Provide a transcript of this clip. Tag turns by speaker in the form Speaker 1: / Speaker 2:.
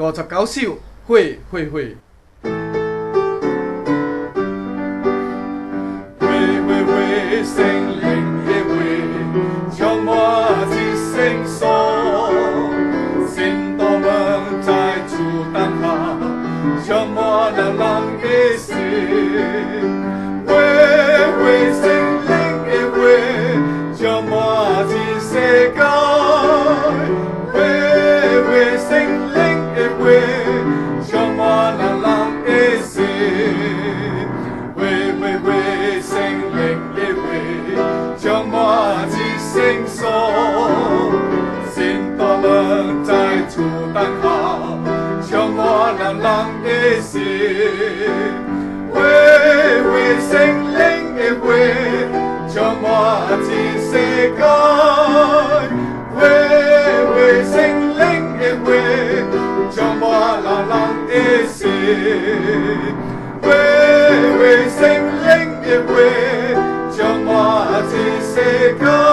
Speaker 1: 59首，会。
Speaker 2: 會，聖靈嘅會，將我的聖所，聖道門在主燈下，將我能嘅心。會，聖靈嘅會，將我的世界。會，聖靈嘅會，將我能嘅心。會，聖靈嘅會，將我的聖所，聖道門在主燈下，將我能嘅心。會，聖靈嘅會，將我的世界。會，聖靈嘅會，將我能嘅心。會，聖靈嘅會，將我的世界。